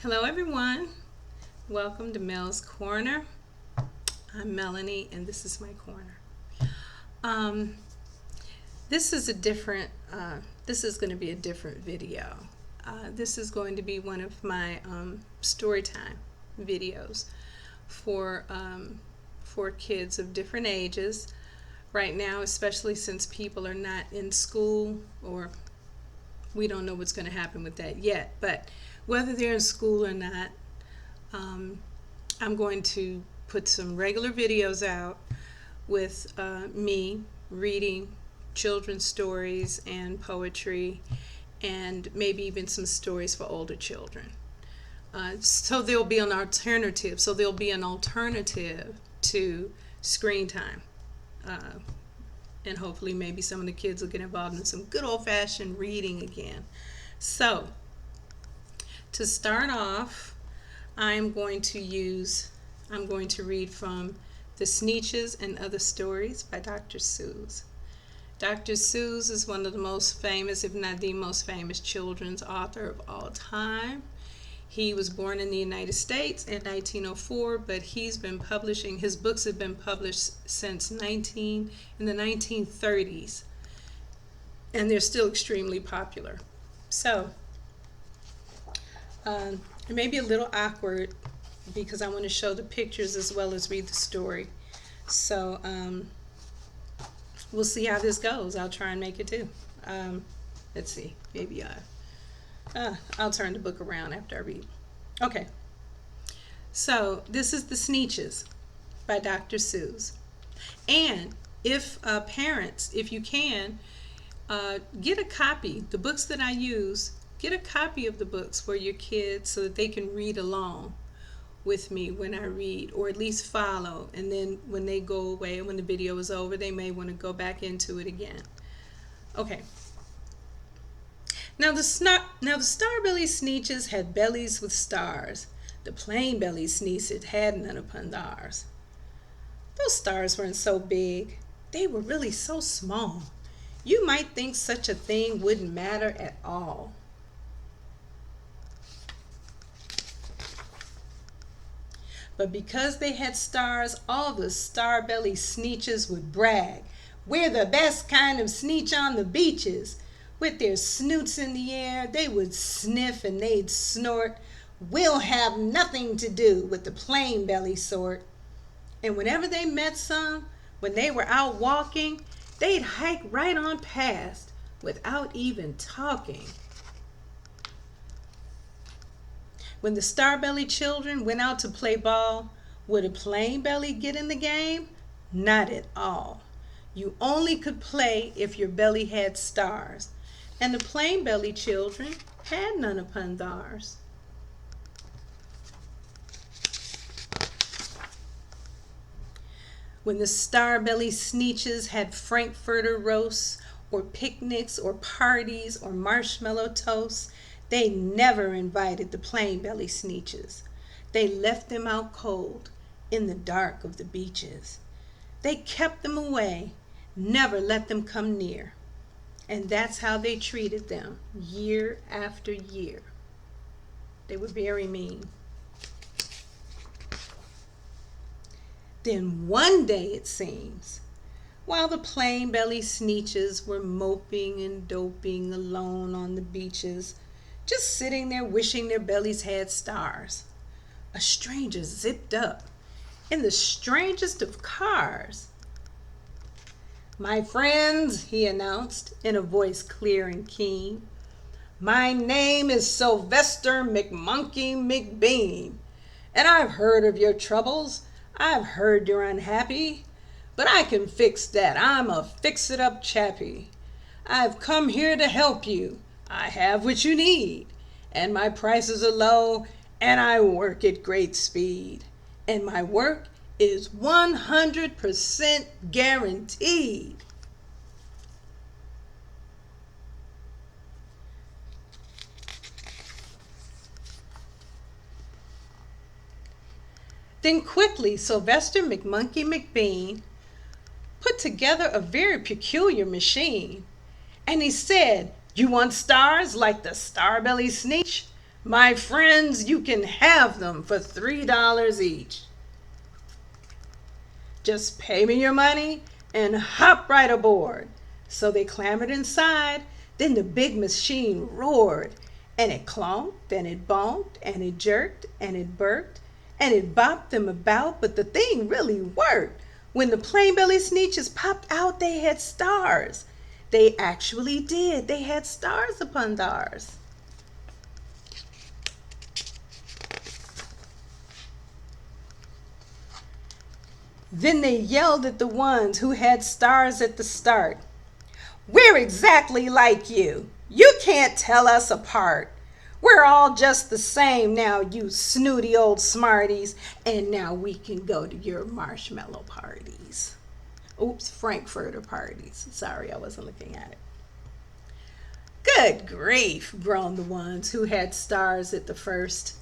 Hello everyone, welcome to Mel's Corner. I'm Melanie and this is my corner. Um, this is going to be a different video. This is going to be one of my Storytime videos for kids of different ages. Right now, especially since people are not in school, or we don't know what's going to happen with that yet, but whether they're in school or not, I'm going to put some regular videos out with me reading children's stories and poetry, and maybe even some stories for older children. So there'll be an alternative. So there'll be an alternative to screen time. And hopefully maybe some of the kids will get involved in some good old-fashioned reading again. So to start off, I'm going to read from The Sneetches and Other Stories by Dr. Seuss. Dr. Seuss is one of the most famous, if not the most famous, children's author of all time. He was born in the United States in 1904, but his books have been published since in the 1930s, and they're still extremely popular. So, it may be a little awkward because I want to show the pictures as well as read the story. So, we'll see how this goes. I'll try and make it too. Let's see, maybe I'll turn the book around after I read. Okay, so this is The Sneetches by Dr. Seuss. And if parents, if you can, get a copy. The books that I use, get a copy of the books for your kids so that they can read along with me when I read, or at least follow. And then when they go away, when the video is over, they may want to go back into it again. Okay. Now the star-bellied Sneetches had bellies with stars. The plain-bellied Sneetches had none upon theirs. Those stars weren't so big. They were really so small. You might think such a thing wouldn't matter at all. But because they had stars, all the star-bellied Sneetches would brag. We're the best kind of Sneetch on the beaches. With their snoots in the air, they would sniff and they'd snort. We'll have nothing to do with the plain belly sort. And whenever they met some, when they were out walking, they'd hike right on past without even talking. When the star-bellied children went out to play ball, would a plain belly get in the game? Not at all. You only could play if your belly had stars. And the plain-bellied children had none upon theirs. When the star-bellied Sneetches had frankfurter roasts, or picnics, or parties, or marshmallow toasts, they never invited the plain-bellied Sneetches. They left them out cold in the dark of the beaches. They kept them away, never let them come near. And that's how they treated them year after year. They were very mean. Then one day, it seems, while the plain-bellied Sneetches were moping and doping alone on the beaches, just sitting there wishing their bellies had stars, a stranger zipped up in the strangest of cars. My friends, he announced in a voice clear and keen, my name is Sylvester McMonkey McBean, and I've heard of your troubles. I've heard you're unhappy, but I can fix that. I'm a fix-it-up chappie. I've come here to help you. I have what you need, and my prices are low, and I work at great speed, and my work is 100% guaranteed. Then quickly Sylvester McMonkey McBean put together a very peculiar machine, and he said, you want stars like the star-bellied Sneetch? My friends, you can have them for $3 each. Just pay me your money and hop right aboard. So they clambered inside. Then the big machine roared, and it clonked, and it bonked, and it jerked, and it burked, and it bopped them about, but the thing really worked. When the plain belly Sneetches popped out, they had stars. They actually did. They had stars upon theirs. Then they yelled at the ones who had stars at the start. We're exactly like you. You can't tell us apart. We're all just the same now, you snooty old smarties. And now we can go to your marshmallow parties. Oops, Frankfurter parties. Sorry, I wasn't looking at it. Good grief, groaned the ones who had stars at the first.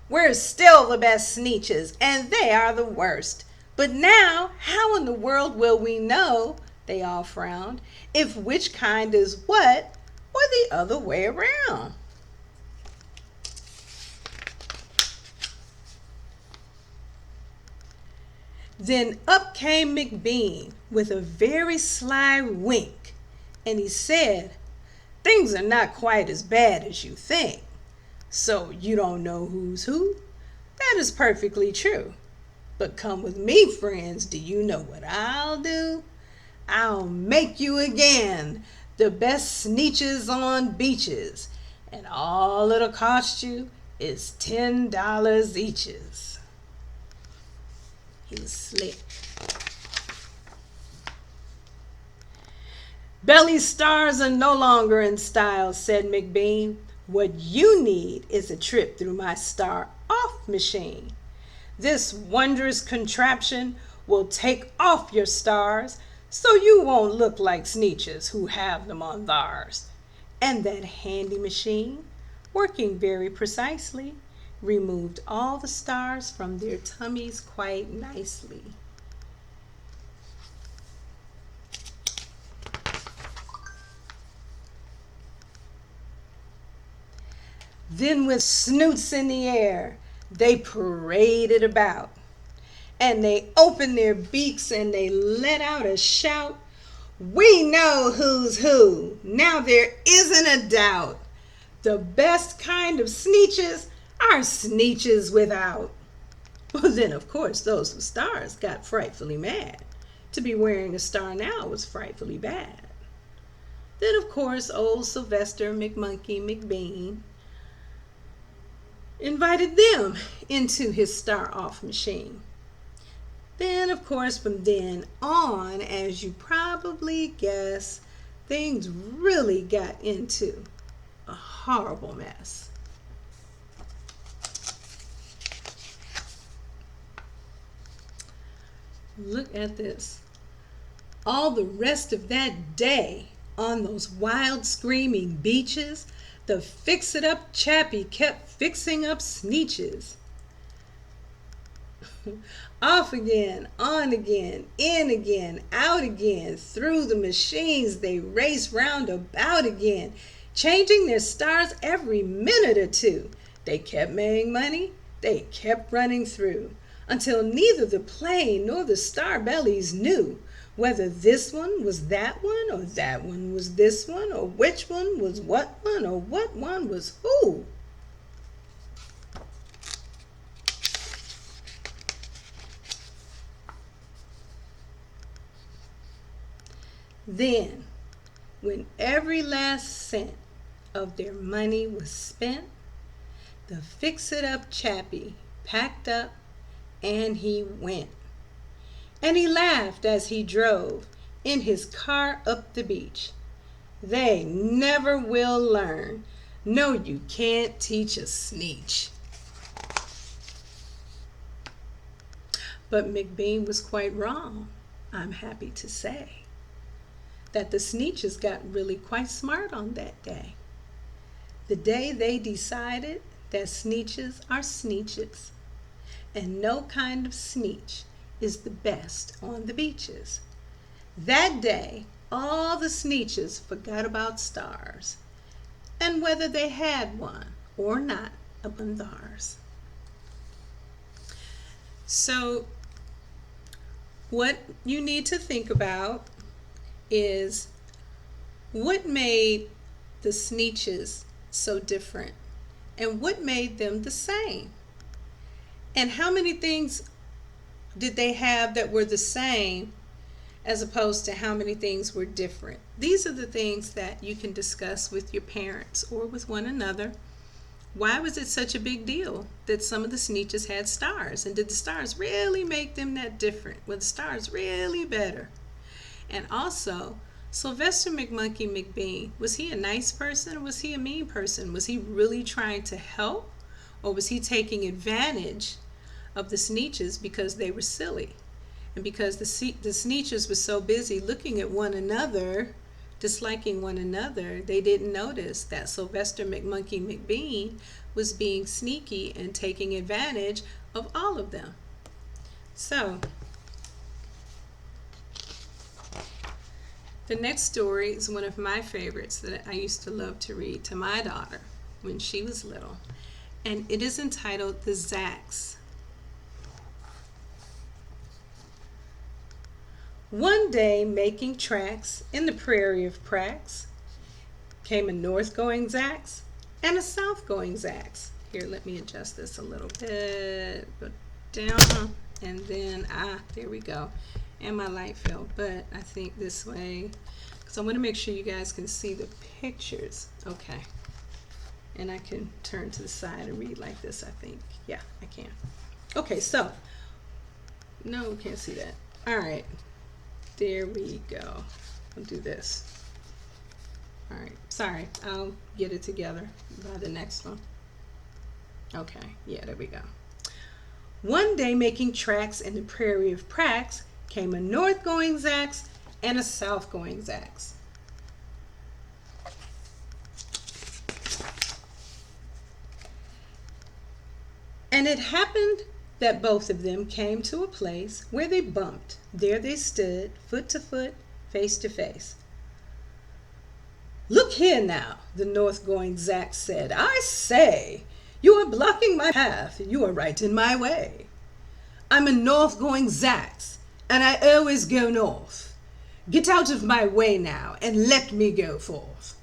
We're still the best Sneetches, and they are the worst. But now, how in the world will we know, they all frowned, if which kind is what or the other way around? Then up came McBean with a very sly wink, and he said, things are not quite as bad as you think. So you don't know who's who? That is perfectly true. But come with me, friends. Do you know what I'll do? I'll make you again the best Sneetches on beaches. And all it'll cost you is $10 eaches. He was slick. Belly stars are no longer in style, said McBean. What you need is a trip through my star-off machine. This wondrous contraption will take off your stars so you won't look like Sneetches who have them on theirs. And that handy machine, working very precisely, removed all the stars from their tummies quite nicely. Then with snoots in the air, they paraded about, and they opened their beaks and they let out a shout. We know who's who. Now there isn't a doubt. The best kind of Sneetches are Sneetches without. Well, then, of course, those with stars got frightfully mad. To be wearing a star now was frightfully bad. Then, of course, old Sylvester McMonkey McBean invited them into his star-off machine. Then, of course, from then on, as you probably guess, things really got into a horrible mess. Look at this. All the rest of that day on those wild screaming beaches, the fix-it-up chappie kept fixing up Sneetches. Off again, on again, in again, out again, through the machines they raced round about again, changing their stars every minute or two. They kept making money, they kept running through, until neither the plane nor the star bellies knew whether this one was that one, or that one was this one, or which one was what one, or what one was who. Then, when every last cent of their money was spent, the fix-it-up chappie packed up and he went. And he laughed as he drove in his car up the beach. They never will learn. No, you can't teach a Sneetch. But McBean was quite wrong, I'm happy to say, that the Sneetches got really quite smart on that day. The day they decided that Sneetches are Sneetches, and no kind of Sneetch is the best on the beaches. That day, all the Sneetches forgot about stars, and whether they had one or not upon thars. So what you need to think about is what made the Sneetches so different and what made them the same, and how many things did they have that were the same as opposed to how many things were different. These are the things that you can discuss with your parents or with one another. Why was it such a big deal that some of the Sneetches had stars? And did the stars really make them that different? Were the stars really better? And also, Sylvester McMonkey McBean, was he a nice person or was he a mean person? Was he really trying to help, or was he taking advantage of the Sneetches because they were silly? And because the Sneetches were so busy looking at one another, disliking one another, they didn't notice that Sylvester McMonkey McBean was being sneaky and taking advantage of all of them. So, the next story is one of my favorites that I used to love to read to my daughter when she was little. And it is entitled The Zacks. One day, making tracks in the prairie of Prax, came a north-going Zacks and a south-going Zacks. Here, let me adjust this a little bit. Go down, and then, there we go. And my light fell, but I think this way, because I want to make sure you guys can see the pictures. Okay. And I can turn to the side and read like this, I think. Yeah, I can. Okay, so, no, we can't see that. All right. There we go. I'll do this. All right. Sorry. I'll get it together by the next one. Okay. Yeah, there we go. One day, making tracks in the prairie of Prax, came a north-going Zacks and a south-going Zacks. And it happened that both of them came to a place where they bumped. There they stood, foot to foot, face to face. Look here now, the north-going Zacks said. I say, you are blocking my path. You are right in my way. I'm a north-going Zacks, and I always go north. Get out of my way now, and let me go forth.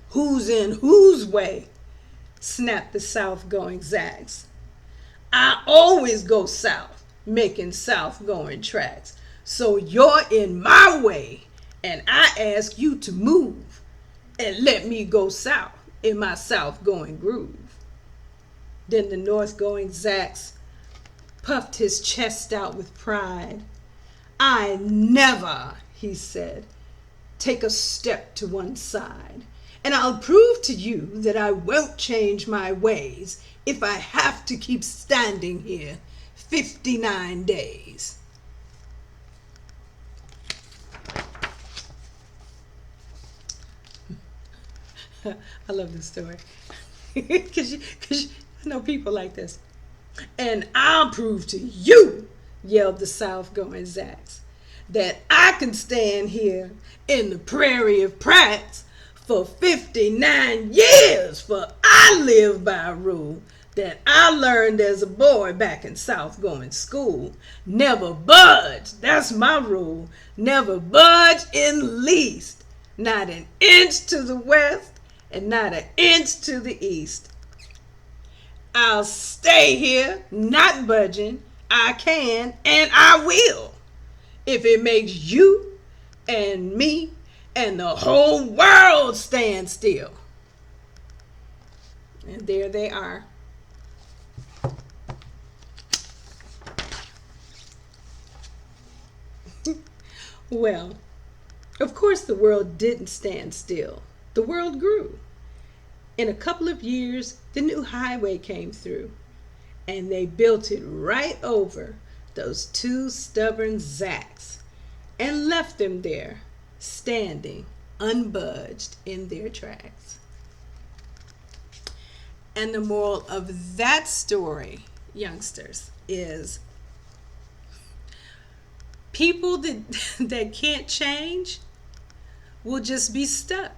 Who's in whose way? Snapped the south-going Zacks. I always go south, making south-going tracks. So you're in my way, and I ask you to move and let me go south in my south-going groove. Then the north-going Zacks puffed his chest out with pride. I never, he said, take a step to one side, and I'll prove to you that I won't change my ways if I have to keep standing here 59 days. I love this story because I know people like this. And I'll prove to you, yelled the south-going Zacks, that I can stand here in the prairie of Prax for 59 years, for I live by a rule that I learned as a boy back in South-going school. Never budge, that's my rule. Never budge in least, not an inch to the west and not an inch to the east. I'll stay here, not budging. I can and I will, if it makes you and me and the whole world stand still. And there they are. Well, of course the world didn't stand still. The world grew. In a couple of years, the new highway came through, and they built it right over those two stubborn Zacks and left them there, standing unbudged in their tracks. And the moral of that story, youngsters, is people that can't change will just be stuck.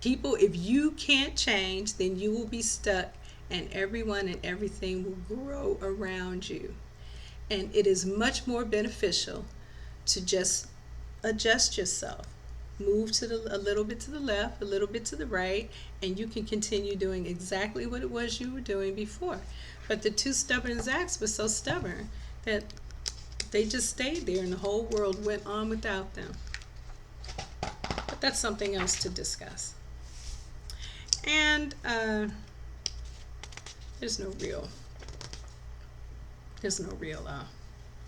People, if you can't change, then you will be stuck, and everyone and everything will grow around you. And it is much more beneficial to just adjust yourself. Move a little bit to the left, a little bit to the right, and you can continue doing exactly what it was you were doing before. But the two stubborn Zacks were so stubborn that they just stayed there and the whole world went on without them. But that's something else to discuss. And there's no real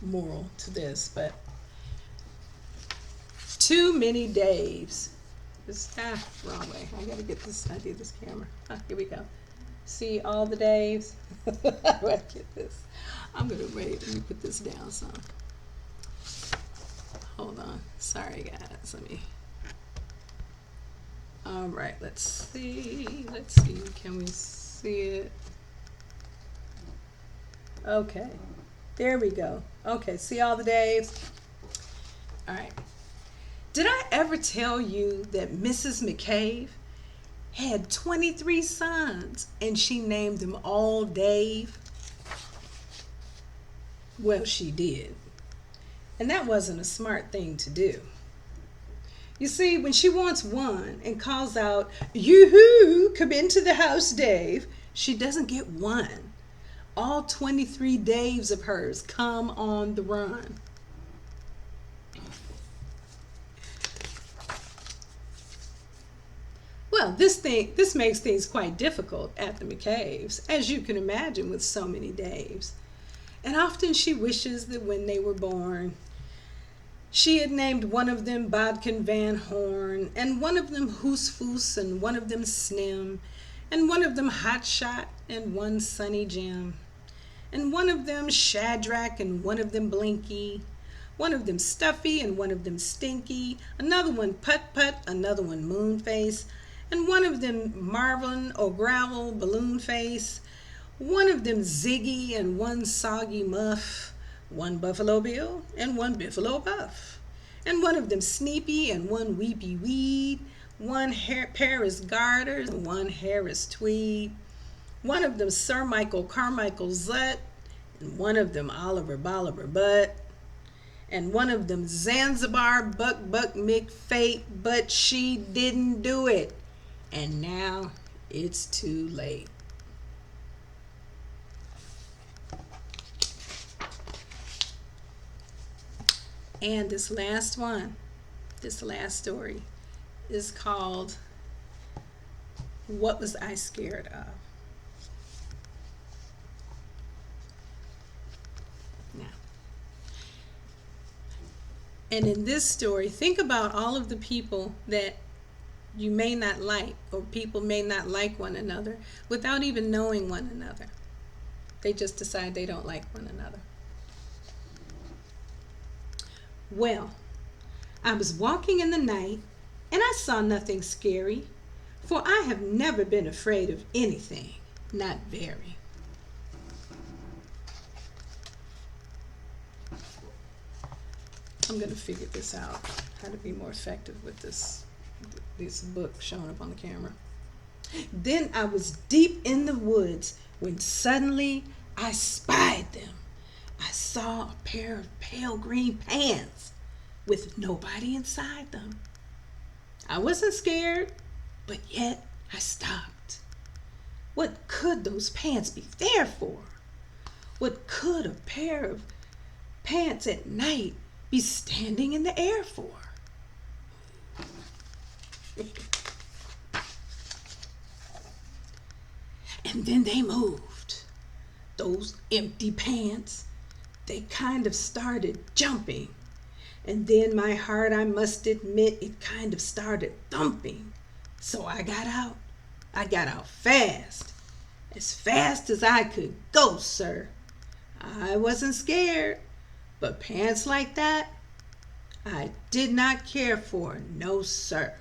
moral to this, but too many Daves. Wrong way. I gotta get this. I do this camera. Here we go. See all the Daves. How do I get this? I'm gonna wait. Let me put this down some. Hold on. Sorry, guys. Let me. All right. Let's see. Can we see it? Okay. There we go. Okay. See all the Daves? All right. Did I ever tell you that Mrs. McCabe had 23 sons and she named them all Dave? Well, she did. And that wasn't a smart thing to do. You see, when she wants one and calls out, "Yoo-hoo, come into the house, Dave," she doesn't get one. All 23 Daves of hers come on the run. Well, this makes things quite difficult at the McCaves, as you can imagine, with so many Daves. And often she wishes that when they were born, she had named one of them Bodkin Van Horn, and one of them Hoos Foos, and one of them Snim, and one of them Hot Shot, and one Sunny Jim, and one of them Shadrach, and one of them Blinky, one of them Stuffy, and one of them Stinky, another one Put Put, another one Moonface, and one of them Marvin O'Gravel Balloon Face, one of them Ziggy, and one Soggy Muff, one Buffalo Bill, and one Biffalo Buff, and one of them Sneepy, and one Weepy Weed, one Paris Garters, and one Harris Tweed, one of them Sir Michael Carmichael Zut, and one of them Oliver Bolivar Butt, and one of them Zanzibar Buck McFate, but she didn't do it. And now it's too late. And this last story is called What Was I Scared Of? Now, and in this story, think about all of the people that you may not like, or people may not like one another without even knowing one another. They just decide they don't like one another. Well, I was walking in the night and I saw nothing scary, for I have never been afraid of anything, not very. I'm going to figure this out, how to be more effective with this book showing up on the camera. Then I was deep in the woods when suddenly I spied them. I saw a pair of pale green pants with nobody inside them. I wasn't scared, but yet I stopped. What could those pants be there for? What could a pair of pants at night be standing in the air for? And then they moved. Those empty pants, they kind of started jumping. And then my heart, I must admit, it kind of started thumping. So I got out. I got out fast as I could go, sir. I wasn't scared, but pants like that, I did not care for, no, sir.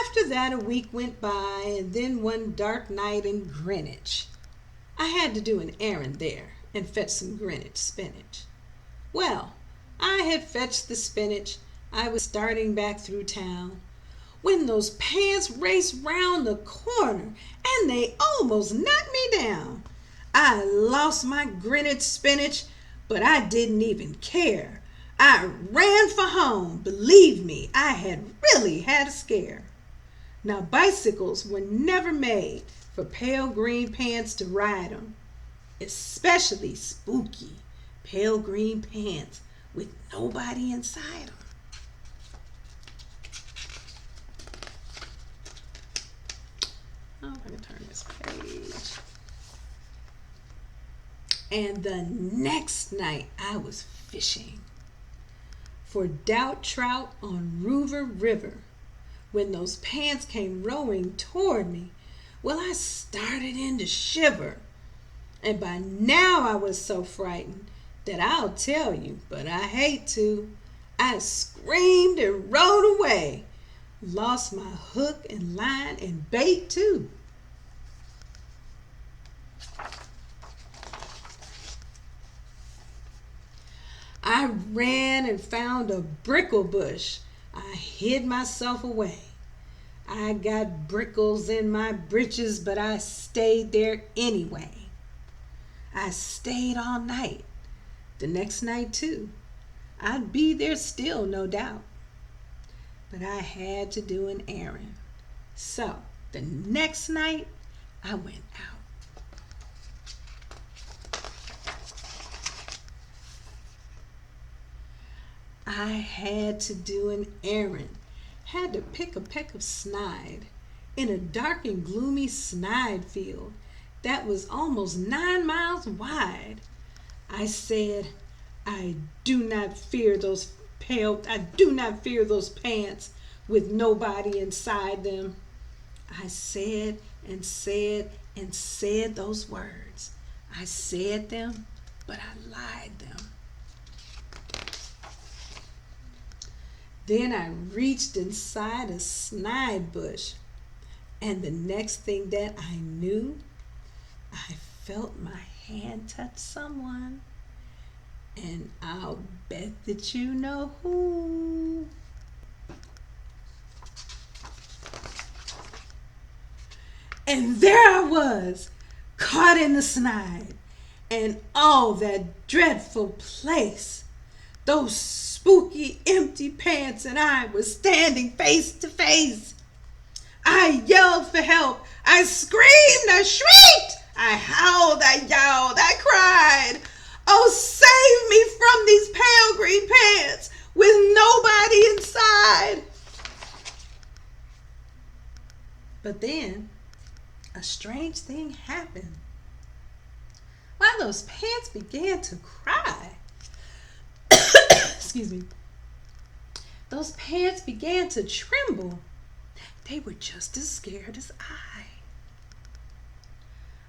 After that, a week went by, and then one dark night in Greenwich, I had to do an errand there and fetch some Greenwich spinach. Well, I had fetched the spinach. I was starting back through town when those pants raced round the corner and they almost knocked me down. I lost my grinning spinach, but I didn't even care. I ran for home. Believe me, I had really had a scare. Now, bicycles were never made for pale green pants to ride 'em, especially spooky pale green pants with nobody inside 'em. Oh, I can turn this page. And the next night I was fishing for doubt trout on Rover River when those pants came rowing toward me. Well, I started in to shiver, and by now I was so frightened that I'll tell you, but I hate to. I screamed and rode away, lost my hook and line and bait too. I ran and found a brickle bush. I hid myself away. I got brickles in my britches, but I stayed there anyway. I stayed all night. The next night, too. I'd be there still, no doubt. But I had to do an errand. So, the next night, I went out. I had to do an errand. Had to pick a peck of snide in a dark and gloomy snide field that was almost 9 miles wide. I said, I do not fear those pants with nobody inside them. I said and said and said those words. I said them, but I lied them. Then I reached inside a snide bush, and the next thing that I knew, I felt my hand touch someone, and I'll bet that you know who. And there I was, caught in the snide, and all that dreadful place. Those spooky empty pants and I were standing face to face. I yelled for help. I screamed, I shrieked. I howled, I yelled, I cried. Oh, save me from these pale green pants with nobody inside. But then a strange thing happened. While those pants began to cry, excuse me, those pants began to tremble. They were just as scared as I.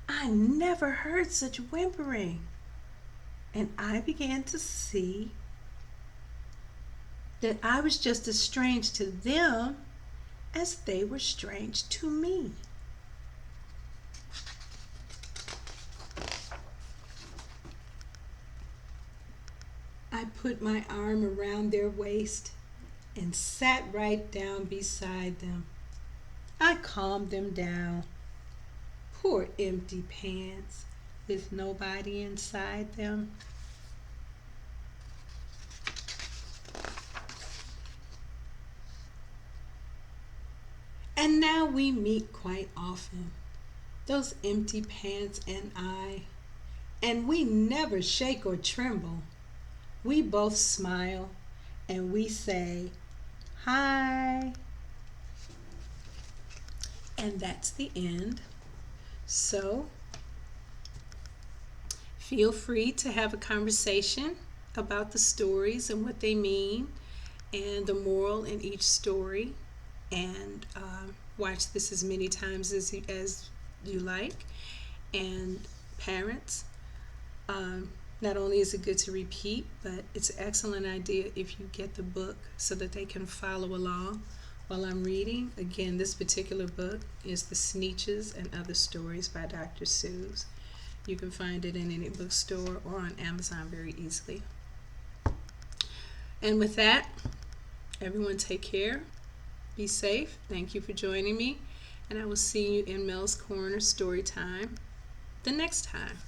I never heard such whimpering, and I began to see that I was just as strange to them as they were strange to me. I put my arm around their waist and sat right down beside them. I calmed them down. Poor empty pants with nobody inside them. And now we meet quite often, those empty pants and I, and we never shake or tremble. We both smile and we say, hi. And that's the end. So, feel free to have a conversation about the stories and what they mean and the moral in each story. And watch this as many times as you like. And parents, not only is it good to repeat, but it's an excellent idea if you get the book so that they can follow along while I'm reading. Again, this particular book is The Sneetches and Other Stories by Dr. Seuss. You can find it in any bookstore or on Amazon very easily. And with that, everyone take care. Be safe. Thank you for joining me. And I will see you in Mel's Corner Story Time the next time.